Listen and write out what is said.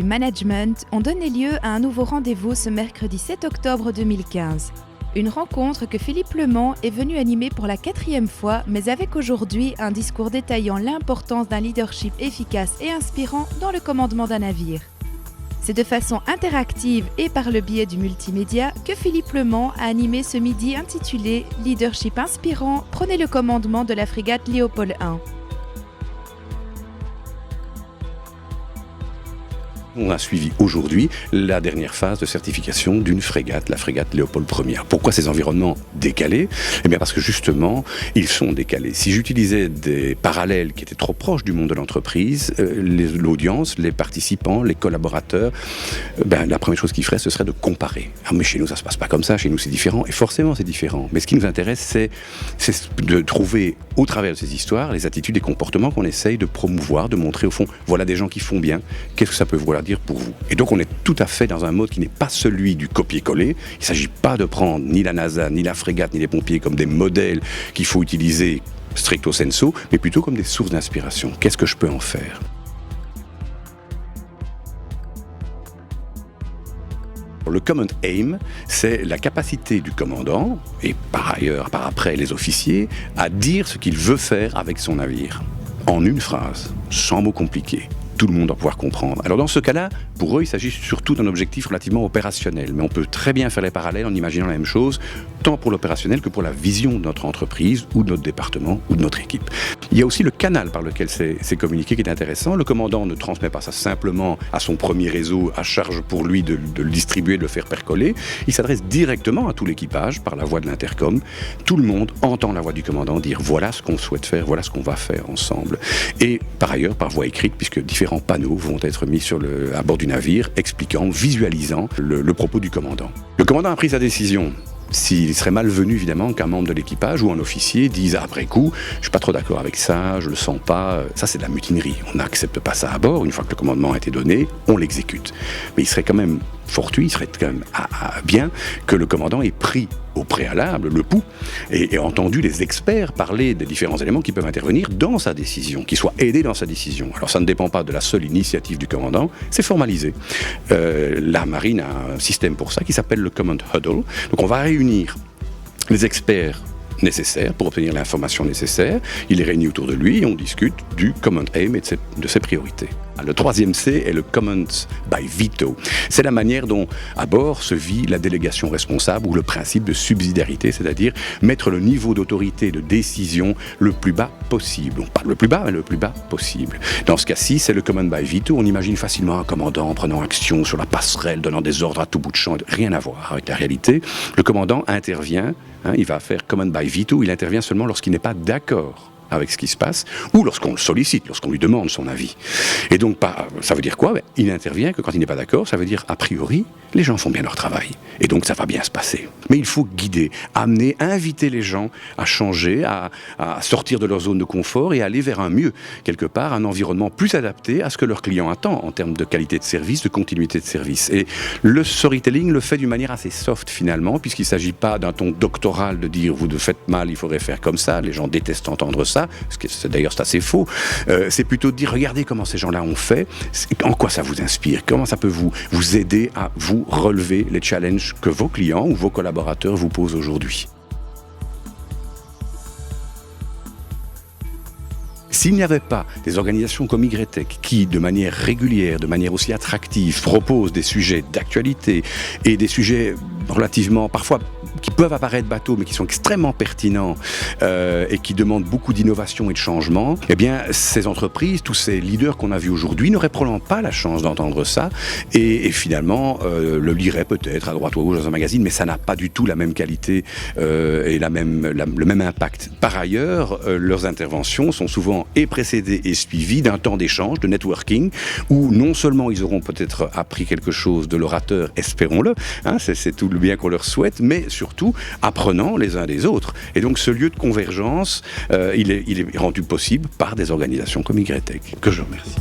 du management ont donné lieu à un nouveau rendez-vous ce mercredi 7 octobre 2015. Une rencontre que Philippe Lemant est venu animer pour la 4e fois, mais avec aujourd'hui un discours détaillant l'importance d'un leadership efficace et inspirant dans le commandement d'un navire. C'est de façon interactive et par le biais du multimédia que Philippe Lemant a animé ce midi intitulé « Leadership inspirant, prenez le commandement de la frégate Léopold I ». On a suivi aujourd'hui la dernière phase de certification d'une frégate, la frégate Léopold I. Pourquoi ces environnements décalés ? Eh bien parce que justement, ils sont décalés. Si j'utilisais des parallèles qui étaient trop proches du monde de l'entreprise, l'audience, les participants, les collaborateurs, la première chose qu'ils feraient, ce serait de comparer. Ah mais chez nous, ça se passe pas comme ça, chez nous c'est différent, et forcément c'est différent. Mais ce qui nous intéresse, c'est de trouver, au travers de ces histoires, les attitudes et comportements qu'on essaye de promouvoir, de montrer au fond, voilà des gens qui font bien, qu'est-ce que ça peut vouloir dire pour vous. Et donc on est tout à fait dans un mode qui n'est pas celui du copier-coller. Il ne s'agit pas de prendre ni la NASA, ni la frégate, ni les pompiers comme des modèles qu'il faut utiliser stricto sensu, mais plutôt comme des sources d'inspiration. Qu'est-ce que je peux en faire ? Le Command Aim, c'est la capacité du commandant, et par après les officiers, à dire ce qu'il veut faire avec son navire. En une phrase, sans mots compliqués. Tout le monde doit pouvoir comprendre. Alors dans ce cas-là, pour eux, il s'agit surtout d'un objectif relativement opérationnel. Mais on peut très bien faire les parallèles en imaginant la même chose, tant pour l'opérationnel que pour la vision de notre entreprise ou de notre département ou de notre équipe. Il y a aussi le canal par lequel c'est communiqué qui est intéressant. Le commandant ne transmet pas ça simplement à son premier réseau, à charge pour lui de le distribuer, de le faire percoler. Il s'adresse directement à tout l'équipage par la voix de l'intercom. Tout le monde entend la voix du commandant dire voilà ce qu'on souhaite faire, voilà ce qu'on va faire ensemble. Et par ailleurs, par voix écrite, puisque différents panneaux vont être mis à bord du navire, expliquant, visualisant le propos du commandant. Le commandant a pris sa décision. S'il serait malvenu, évidemment, qu'un membre de l'équipage ou un officier dise après coup « je suis pas trop d'accord avec ça, je le sens pas », ça c'est de la mutinerie. On n'accepte pas ça à bord. Une fois que le commandement a été donné, on l'exécute. Mais il serait quand même fortuit, il serait quand même bien que le commandant ait pris au préalable le pouls et entendu les experts parler des différents éléments qui peuvent intervenir dans sa décision, qui soient aidés dans sa décision. Alors ça ne dépend pas de la seule initiative du commandant, c'est formalisé. La marine a un système pour ça qui s'appelle le Command Huddle. Donc on va réunir les experts nécessaires pour obtenir l'information nécessaire. Il est réuni autour de lui et on discute du Command Aim et de ses priorités. Le 3e C est le Command by Veto. C'est la manière dont, à bord, se vit la délégation responsable ou le principe de subsidiarité, c'est-à-dire mettre le niveau d'autorité et de décision le plus bas possible. On parle le plus bas, mais le plus bas possible. Dans ce cas-ci, c'est le Command by Veto. On imagine facilement un commandant prenant action sur la passerelle, donnant des ordres à tout bout de champ. Rien à voir avec la réalité. Le commandant intervient, il va faire Command by Veto, il intervient seulement lorsqu'il n'est pas d'accord avec ce qui se passe, ou lorsqu'on le sollicite, lorsqu'on lui demande son avis. Et donc, ça veut dire quoi ? Il n'intervient que quand il n'est pas d'accord, ça veut dire, a priori, les gens font bien leur travail. Et donc, ça va bien se passer. Mais il faut guider, amener, inviter les gens à changer, à sortir de leur zone de confort et à aller vers un mieux. Quelque part, un environnement plus adapté à ce que leur client attend en termes de qualité de service, de continuité de service. Et le storytelling le fait d'une manière assez soft, finalement, puisqu'il ne s'agit pas d'un ton doctoral de dire « vous faites mal, il faudrait faire comme ça ». Les gens détestent entendre ça. D'ailleurs, c'est assez faux. C'est plutôt de dire, regardez comment ces gens-là ont fait, en quoi ça vous inspire, comment ça peut vous aider à vous relever les challenges que vos clients ou vos collaborateurs vous posent aujourd'hui. S'il n'y avait pas des organisations comme YTech qui, de manière régulière, de manière aussi attractive, proposent des sujets d'actualité et des sujets relativement, parfois, qui peuvent apparaître bateaux, mais qui sont extrêmement pertinents et qui demandent beaucoup d'innovation et de changement, eh bien, ces entreprises, tous ces leaders qu'on a vus aujourd'hui, n'auraient probablement pas la chance d'entendre ça et finalement le liraient peut-être à droite ou à gauche dans un magazine, mais ça n'a pas du tout la même qualité et le même impact. Par ailleurs, leurs interventions sont souvent précédées et suivies d'un temps d'échange, de networking, où non seulement ils auront peut-être appris quelque chose de l'orateur, espérons-le, c'est tout le bien qu'on leur souhaite, mais surtout apprenant les uns des autres. Et donc ce lieu de convergence, il est rendu possible par des organisations comme YTech, que je remercie.